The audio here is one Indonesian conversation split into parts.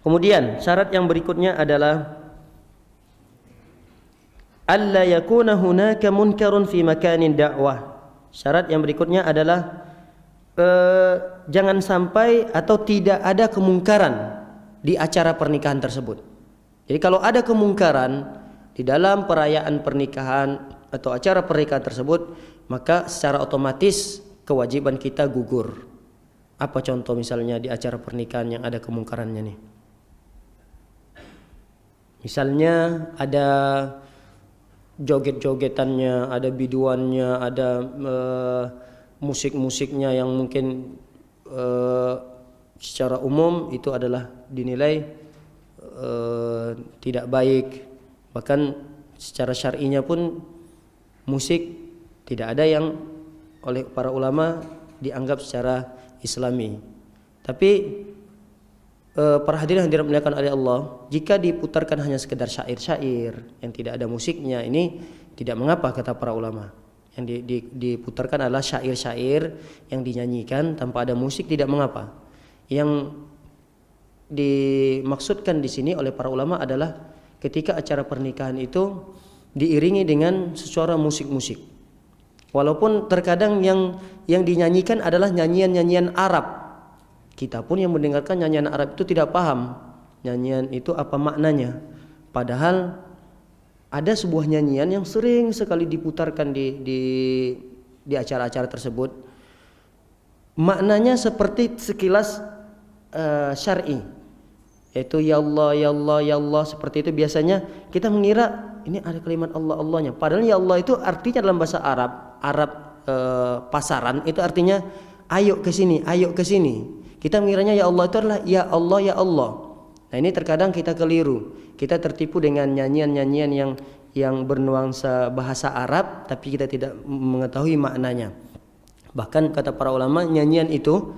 Kemudian syarat yang berikutnya adalah alla yakuna hunaka munkarun fi makanin dakwah. Syarat yang berikutnya adalah jangan sampai atau tidak ada kemungkaran di acara pernikahan tersebut. Jadi kalau ada kemungkaran di dalam perayaan pernikahan atau acara pernikahan tersebut, maka secara otomatis kewajiban kita gugur. Apa contoh misalnya di acara pernikahan yang ada kemungkarannya nih? Misalnya ada joget-jogetannya, ada biduannya, ada musik-musiknya yang mungkin secara umum itu adalah dinilai tidak baik. Bahkan secara syar'inya pun musik tidak ada yang oleh para ulama dianggap secara islami. Tapi para hadirin yang dimuliakan oleh Allah, jika diputarkan hanya sekedar syair-syair yang tidak ada musiknya, ini tidak mengapa kata para ulama. Yang diputarkan adalah syair-syair yang dinyanyikan tanpa ada musik, tidak mengapa. Yang dimaksudkan di sini oleh para ulama adalah ketika acara pernikahan itu diiringi dengan suara musik-musik. Walaupun terkadang yang dinyanyikan adalah nyanyian-nyanyian Arab. Kita pun yang mendengarkan nyanyian Arab itu tidak paham nyanyian itu apa maknanya. Padahal ada sebuah nyanyian yang sering sekali diputarkan di acara-acara tersebut. Maknanya seperti sekilas syar'i, yaitu ya Allah ya Allah ya Allah, seperti itu. Biasanya kita mengira ini ada kalimat Allah Allahnya. Padahal ya Allah itu artinya dalam bahasa Arab pasaran itu artinya ayo ke sini, ayo ke sini. Kita mengiranya ya Allah itu adalah ya Allah ya Allah. Nah ini terkadang kita keliru. Kita tertipu dengan nyanyian-nyanyian yang bernuansa bahasa Arab, tapi kita tidak mengetahui maknanya. Bahkan kata para ulama, nyanyian itu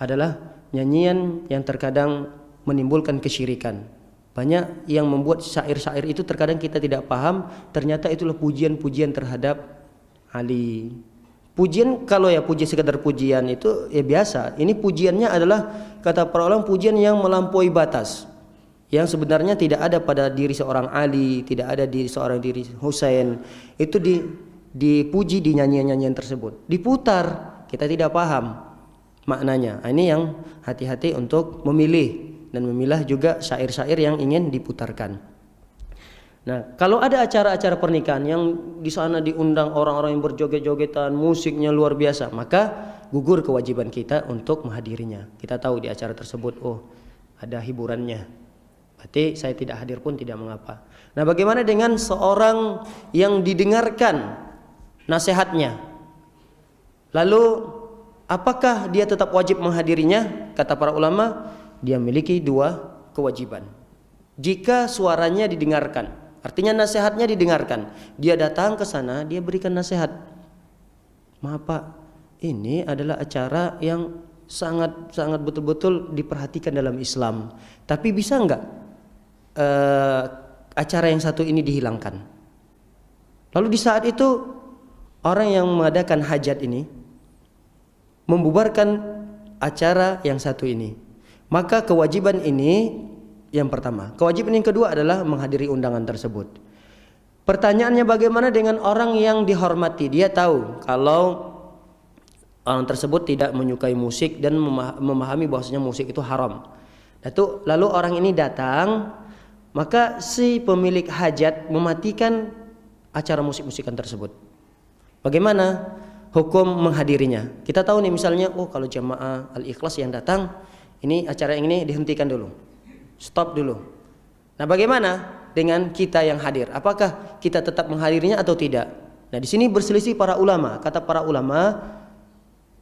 adalah nyanyian yang terkadang menimbulkan kesyirikan. Banyak yang membuat syair-syair itu terkadang kita tidak paham, ternyata itulah pujian-pujian terhadap Ali. Pujian, kalau ya puji sekedar pujian itu ya biasa. Ini pujiannya adalah kata para ulama pujian yang melampaui batas, yang sebenarnya tidak ada pada diri seorang Ali, tidak ada di seorang diri Husain. Itu dipuji di nyanyian-nyanyian tersebut, diputar, kita tidak paham maknanya. Nah, ini yang hati-hati untuk memilih dan memilah juga syair-syair yang ingin diputarkan. Nah, kalau ada acara-acara pernikahan yang di sana diundang orang-orang yang berjoget-jogetan, musiknya luar biasa, maka gugur kewajiban kita untuk menghadirinya. Kita tahu di acara tersebut, oh ada hiburannya, berarti saya tidak hadir pun tidak mengapa. Nah, bagaimana dengan seorang yang didengarkan nasihatnya, lalu apakah dia tetap wajib menghadirinya? Kata para ulama, dia memiliki dua kewajiban. Jika suaranya didengarkan, artinya nasihatnya didengarkan, dia datang ke sana, dia berikan nasihat. Maaf Pak, ini adalah acara yang sangat betul-betul diperhatikan dalam Islam. Tapi bisa enggak acara yang satu ini dihilangkan? Lalu di saat itu orang yang mengadakan hajat ini membubarkan acara yang satu ini, maka kewajiban ini yang pertama. Kewajiban yang kedua adalah menghadiri undangan tersebut. Pertanyaannya, bagaimana dengan orang yang dihormati? Dia tahu kalau orang tersebut tidak menyukai musik dan memahami bahwasanya musik itu haram. Lalu orang ini datang, maka si pemilik hajat mematikan acara musik-musikan tersebut. Bagaimana hukum menghadirinya? Kita tahu nih misalnya, oh kalau jamaah Al-Ikhlas yang datang, ini acara yang ini dihentikan dulu. Stop dulu. Nah, bagaimana dengan kita yang hadir? Apakah kita tetap menghadirinya atau tidak? Nah, di sini berselisih para ulama. Kata para ulama,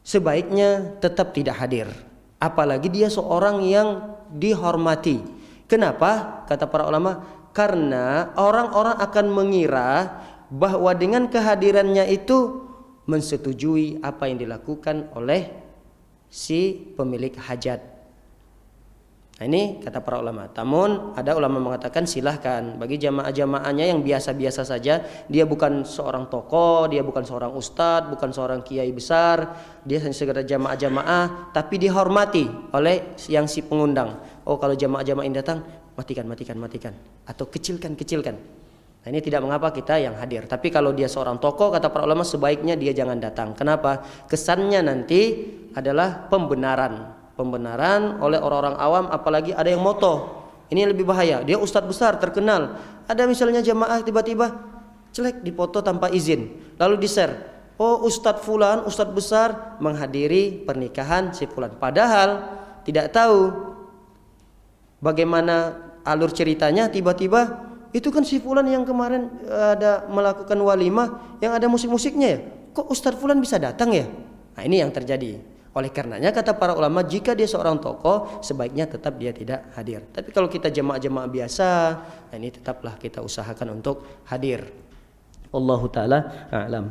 sebaiknya tetap tidak hadir. Apalagi dia seorang yang dihormati. Kenapa? Kata para ulama, karena orang-orang akan mengira bahwa dengan kehadirannya itu mensetujui apa yang dilakukan oleh si pemilik hajat. Nah ini kata para ulama. Namun ada ulama mengatakan silahkan bagi jamaah-jamaahnya yang biasa-biasa saja. Dia bukan seorang tokoh, dia bukan seorang ustadz, bukan seorang kiai besar. Dia hanya sekedar jamaah-jamaah, tapi dihormati oleh yang si pengundang. Oh kalau jamaah-jamaah ini datang, matikan. Atau kecilkan. Nah ini tidak mengapa kita yang hadir. Tapi kalau dia seorang tokoh, kata para ulama sebaiknya dia jangan datang. Kenapa? Kesannya nanti adalah pembenaran oleh orang-orang awam, apalagi ada yang moto. Ini lebih bahaya. Dia ustadz besar terkenal. Ada misalnya jamaah tiba-tiba celek dipoto tanpa izin, lalu di-share. Oh ustadz fulan, ustadz besar menghadiri pernikahan si fulan. Padahal tidak tahu bagaimana alur ceritanya. Tiba-tiba itu kan si fulan yang kemarin ada melakukan walimah yang ada musik-musiknya ya. Kok ustadz fulan bisa datang ya? Nah ini yang terjadi. Oleh karenanya kata para ulama, jika dia seorang tokoh sebaiknya tetap dia tidak hadir. Tapi kalau kita jamaah-jamaah biasa, nah ini tetaplah kita usahakan untuk hadir. Wallahu taala a'lam.